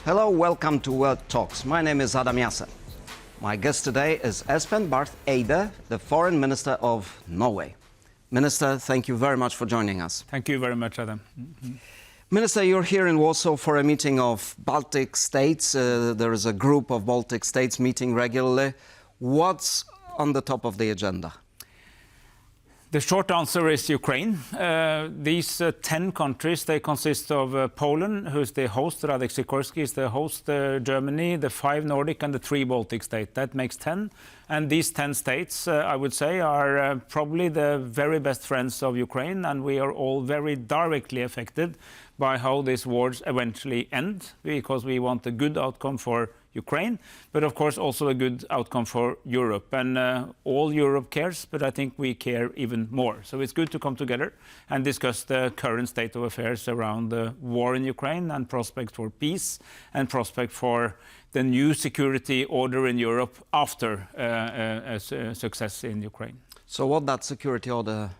Hello, welcome to World Talks. My name is Adam Jasser. My guest today is Espen Barth Eide, the Foreign Minister of Norway. Minister, thank you very much for joining us. Thank you very much, Adam. Minister, you're here in Warsaw for a meeting of Baltic states. There is a group of Baltic states meeting regularly. What's on the top of the agenda? The short answer is Ukraine. These 10 countries, they consist of Poland, who's the host, Radek Sikorski is the host, Germany, the 5 Nordic and the 3 Baltic states. That makes 10. And these 10 states, I would say, are probably the very best friends of Ukraine, and we are all very directly affected by how these wars eventually end, because we want a good outcome for Ukraine, but of course also a good outcome for Europe. And all Europe cares, but I think we care even more. So it's good to come together and discuss the current state of affairs around the war in Ukraine and prospects for peace and prospect for the new security order in Europe after a success in Ukraine. So what that security order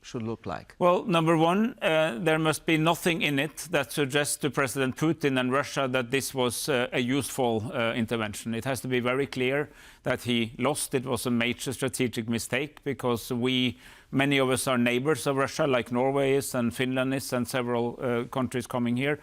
should look like? Well, number one, there must be nothing in it that suggests to President Putin and Russia that this was a useful intervention. It has to be very clear that he lost. It was a major strategic mistake because many of us are neighbors of Russia, like Norway is and Finland is and several countries coming here.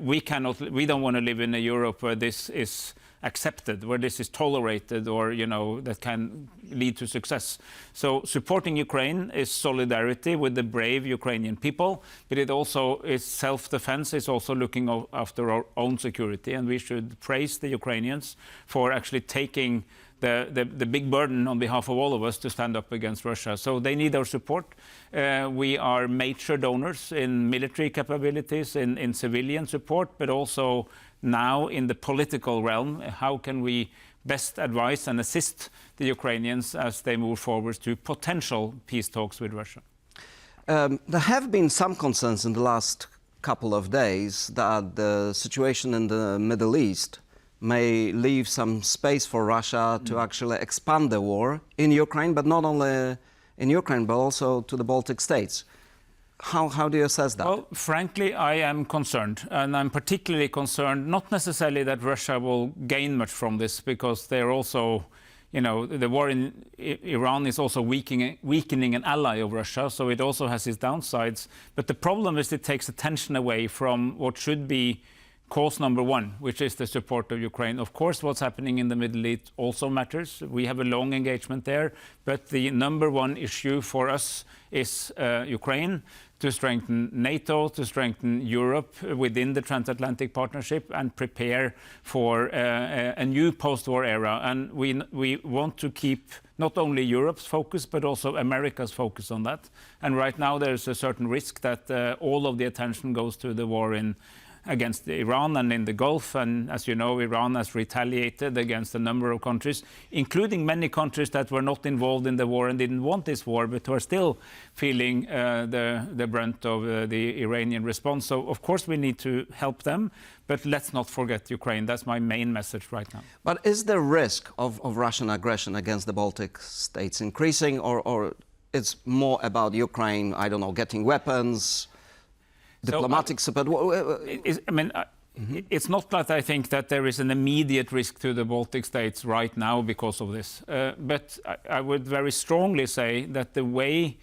We don't want to live in a Europe where this is accepted, where this is tolerated, or that can lead to success. So supporting Ukraine is solidarity with the brave Ukrainian people, but it also is self-defense, is also looking after our own security, and we should praise the Ukrainians for actually taking the big burden on behalf of all of us to stand up against Russia. So they need our support. We are major donors in military capabilities, in civilian support, but also now in the political realm. How can we best advise and assist the Ukrainians as they move forward to potential peace talks with Russia? There have been some concerns in the last couple of days that the situation in the Middle East may leave some space for Russia to actually expand the war in Ukraine, but not only in Ukraine, but also to the Baltic states. How do you assess that? Well, frankly, I am concerned, and I'm particularly concerned not necessarily that Russia will gain much from this, because they're also, the war in Iran is also weakening an ally of Russia, so it also has its downsides. But the problem is it takes attention away from what should be cause number one, which is the support of Ukraine. Of course, what's happening in the Middle East also matters. We have a long engagement there, but the number one issue for us is Ukraine, to strengthen NATO, to strengthen Europe within the Transatlantic partnership and prepare for a new post-war era. And we want to keep not only Europe's focus, but also America's focus on that. And right now there's a certain risk that all of the attention goes to the war against Iran and in the Gulf. And as you know, Iran has retaliated against a number of countries, including many countries that were not involved in the war and didn't want this war, but who are still feeling the brunt of the Iranian response. So, of course, we need to help them, but let's not forget Ukraine. That's my main message right now. But is the risk of Russian aggression against the Baltic states increasing, or it's more about Ukraine, I don't know, getting weapons, diplomatic support? It's not that I think that there is an immediate risk to the Baltic states right now because of this. But I would very strongly say that the way,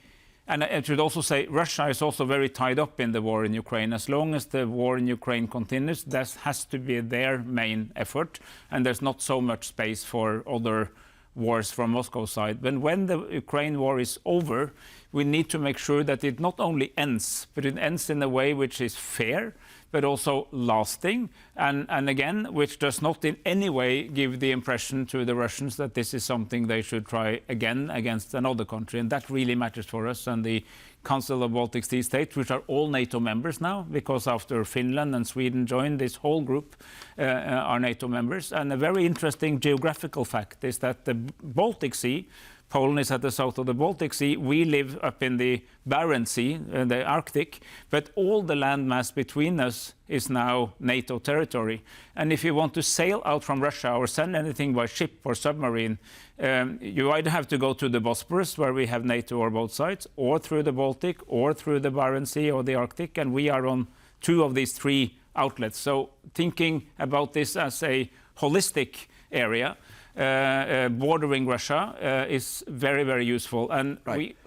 and I should also say Russia is also very tied up in the war in Ukraine. As long as the war in Ukraine continues, that has to be their main effort, and there's not so much space for other wars from Moscow's side. But when the Ukraine war is over, we need to make sure that it not only ends, but it ends in a way which is fair, but also lasting, and again, which does not in any way give the impression to the Russians that this is something they should try again against another country. And that really matters for us. And the Council of Baltic Sea States, which are all NATO members now, because after Finland and Sweden joined, this whole group are NATO members. And a very interesting geographical fact is that the Baltic Sea, Poland is at the south of the Baltic Sea. We live up in the Barents Sea, the Arctic, but all the landmass between us is now NATO territory. And if you want to sail out from Russia or send anything by ship or submarine, you either have to go to the Bosporus, where we have NATO on both sides, or through the Baltic, or through the Barents Sea or the Arctic. And we are on 2 of these 3 outlets. So thinking about this as a holistic area bordering Russia is very, very useful. And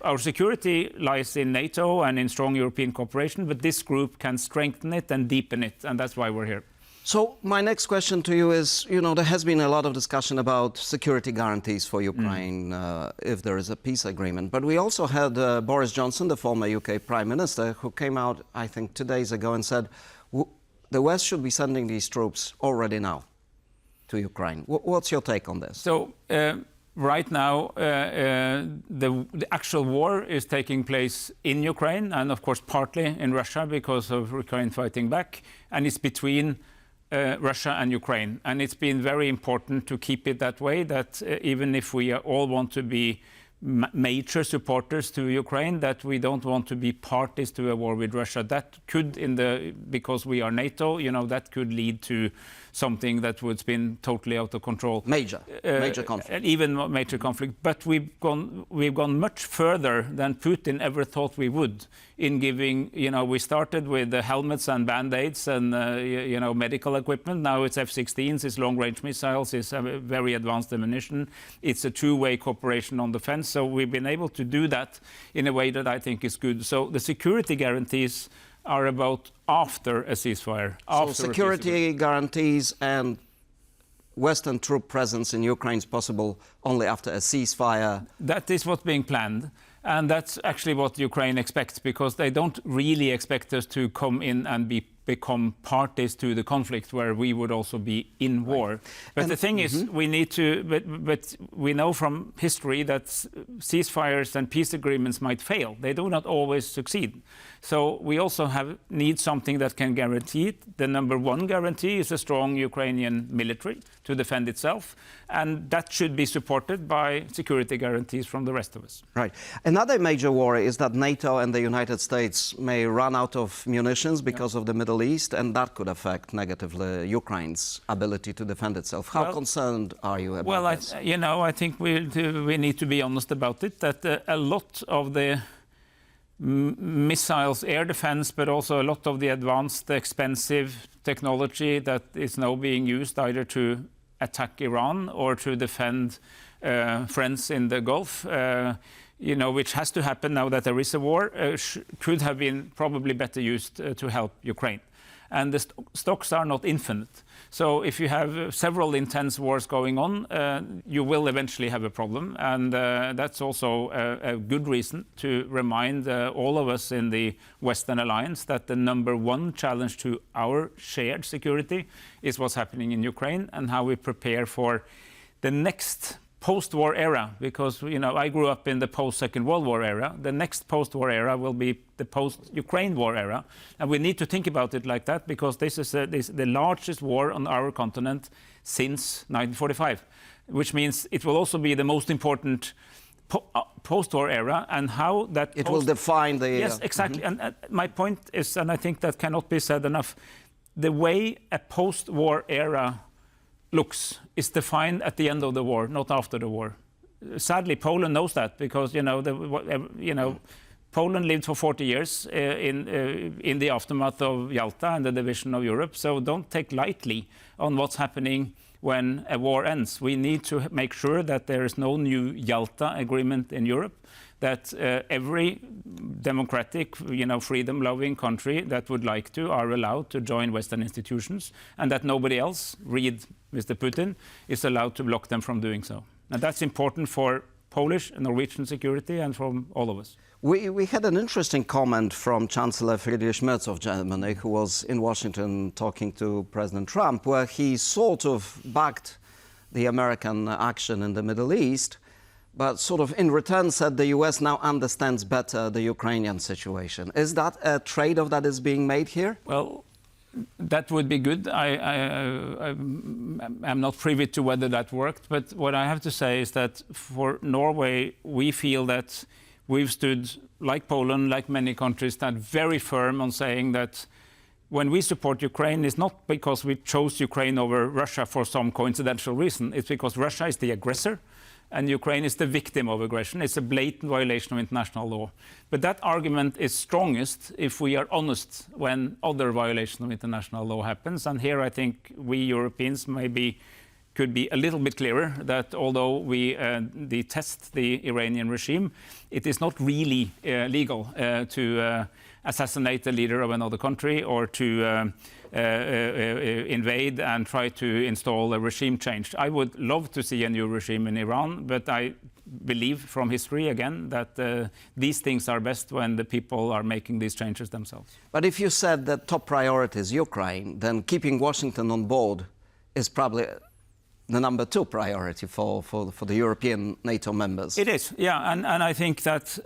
our security lies in NATO and in strong European cooperation, but this group can strengthen it and deepen it, and that's why we're here. So my next question to you is, there has been a lot of discussion about security guarantees for Ukraine if there is a peace agreement. But we also had Boris Johnson, the former UK Prime Minister, who came out, I think, 2 days ago and said the West should be sending these troops already now to Ukraine. What's your take on this? So right now, the actual war is taking place in Ukraine and, of course, partly in Russia because of Ukraine fighting back. And it's between Russia and Ukraine. And it's been very important to keep it that way, that even if we all want to be major supporters to Ukraine, that we don't want to be parties to a war with Russia. That could, because we are NATO, that could lead to something that would spin totally out of control. Major conflict. Even major conflict. But we've gone much further than Putin ever thought we would in giving, we started with the helmets and band-aids and, medical equipment. Now it's F-16s, it's long-range missiles, it's very advanced ammunition. It's a two-way cooperation on defense. So we've been able to do that in a way that I think is good. So the security guarantees are about after a ceasefire. So security guarantees and Western troop presence in Ukraine is possible only after a ceasefire? That is what's being planned. And that's actually what Ukraine expects, because they don't really expect us to come in and become parties to the conflict where we would also be in war. But the thing is, we need to, but we know from history that ceasefires and peace agreements might fail. They do not always succeed. So we also need something that can guarantee it. The number one guarantee is a strong Ukrainian military to defend itself. And that should be supported by security guarantees from the rest of us. Right. Another major worry is that NATO and the United States may run out of munitions because of the Middle East, and that could affect negatively Ukraine's ability to defend itself. How concerned are you about this? Well, I think we need to be honest about it, that a lot of the missiles, air defense, but also a lot of the advanced, expensive technology that is now being used either to attack Iran or to defend friends in the Gulf, which has to happen now that there is a war, could have been probably better used to help Ukraine. And the stocks are not infinite. So if you have several intense wars going on, you will eventually have a problem. And that's also a good reason to remind all of us in the Western Alliance that the number one challenge to our shared security is what's happening in Ukraine and how we prepare for the next post-war era, because I grew up in the post-Second World War era. The next post-war era will be the post-Ukraine war era, and we need to think about it like that, because this is the largest war on our continent since 1945, which means it will also be the most important post-war era, and how that it will define the yes, exactly. And my point is, and I think that cannot be said enough, the way a post-war era looks is defined at the end of the war, not after the war. Sadly, Poland knows that, because Poland lived for 40 years in the aftermath of Yalta and the division of Europe. So don't take lightly on what's happening when a war ends. We need to make sure that there is no new Yalta agreement in Europe, that every democratic, freedom-loving country that would like to are allowed to join Western institutions, and that nobody else, read Mr. Putin, is allowed to block them from doing so. And that's important for Polish and Norwegian security and from all of us. We had an interesting comment from Chancellor Friedrich Merz of Germany, who was in Washington talking to President Trump, where he sort of backed the American action in the Middle East, but sort of in return said the US now understands better the Ukrainian situation. Is that a trade-off that is being made here? Well, that would be good. I'm not privy to whether that worked, but what I have to say is that for Norway, we feel that we've stood, like Poland, like many countries, stand very firm on saying that when we support Ukraine, it's not because we chose Ukraine over Russia for some coincidental reason. It's because Russia is the aggressor. and Ukraine is the victim of aggression. It's a blatant violation of international law. But that argument is strongest if we are honest when other violation of international law happens. And here I think we Europeans could be a little bit clearer that although we detest the Iranian regime, it is not really legal to assassinate the leader of another country or to invade and try to install a regime change. I would love to see a new regime in Iran, but I believe from history again that these things are best when the people are making these changes themselves. But if you said that top priority is Ukraine, then keeping Washington on board is probably the number 2 priority for the European NATO members. It is, yeah, and I think that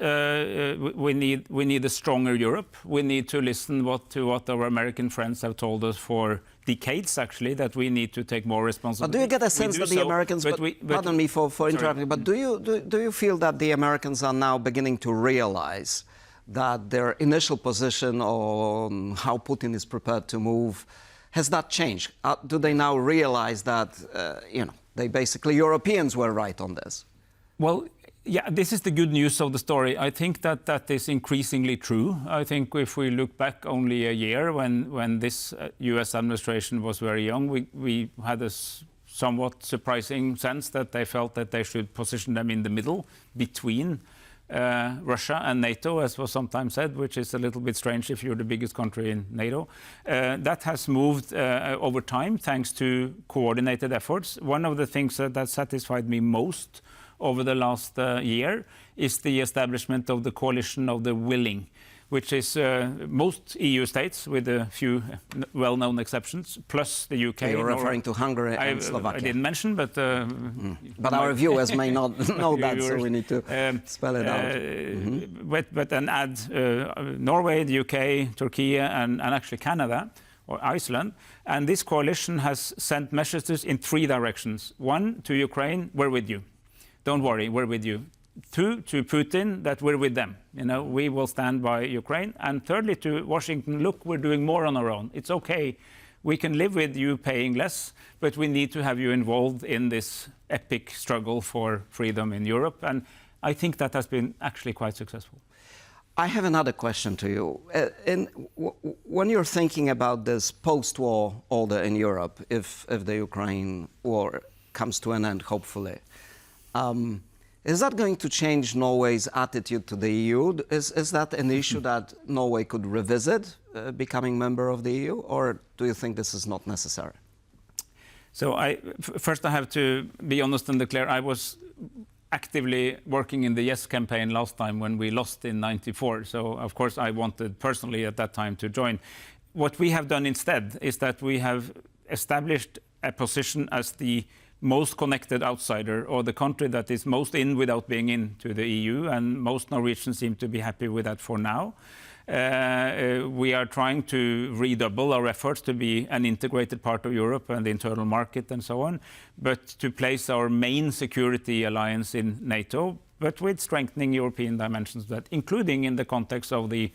we need a stronger Europe. We need to listen to what our American friends have told us for decades, actually, that we need to take more responsibility. But do you get a sense that the Americans, pardon me for interrupting, but do you feel that the Americans are now beginning to realize that their initial position on how Putin is prepared to move, has that changed? Do they now realize that, they basically, Europeans were right on this? Well, yeah, this is the good news of the story. I think that is increasingly true. I think if we look back only a year when this US administration was very young, we had a somewhat surprising sense that they felt that they should position them in the middle between Russia and NATO, as was sometimes said, which is a little bit strange if you're the biggest country in NATO. That has moved over time thanks to coordinated efforts. One of the things that satisfied me most over the last year is the establishment of the coalition of the willing, which is most EU states, with a few well-known exceptions, plus the UK. You're referring to Hungary and Slovakia. I didn't mention, but... But our viewers may not know that, so we need to spell it out. But then add Norway, the UK, Turkey, and actually Canada, or Iceland. And this coalition has sent messages in 3 directions. 1, to Ukraine, we're with you. Don't worry, we're with you. 2, to Putin, that we're with them. We will stand by Ukraine. And thirdly, to Washington, look, we're doing more on our own. It's okay. We can live with you paying less, but we need to have you involved in this epic struggle for freedom in Europe. And I think that has been actually quite successful. I have another question to you. When you're thinking about this post-war order in Europe, if the Ukraine war comes to an end, hopefully, is that going to change Norway's attitude to the EU? Is that an issue that Norway could revisit, becoming member of the EU, or do you think this is not necessary? So first I have to be honest and declare I was actively working in the Yes campaign last time when we lost in '94. So of course I wanted personally at that time to join. What we have done instead is that we have established a position as the most connected outsider, or the country that is most in without being into the EU, and most Norwegians seem to be happy with that for now. We are trying to redouble our efforts to be an integrated part of Europe and the internal market and so on, but to place our main security alliance in NATO, but with strengthening European dimensions of that, including in the context of the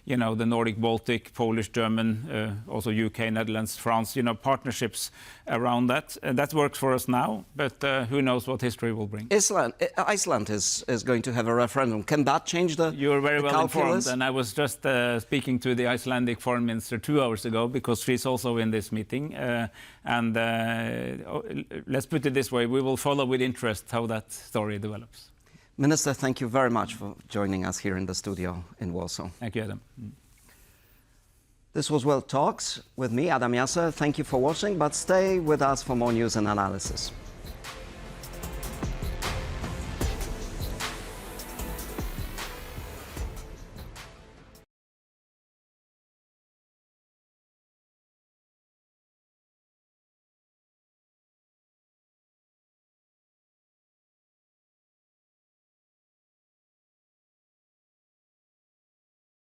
Nordic, Baltic, Polish, German, also UK, Netherlands, France, partnerships around that. That works for us now, but who knows what history will bring. Iceland is going to have a referendum. Can that change the You're very well calculus? informed, and I was just speaking to the Icelandic foreign minister 2 hours ago, because she's also in this meeting. Let's put it this way, we will follow with interest how that story develops. Minister, thank you very much for joining us here in the studio in Warsaw. Thank you, Adam. This was World Talks with me, Adam Jasser. Thank you for watching, but stay with us for more news and analysis.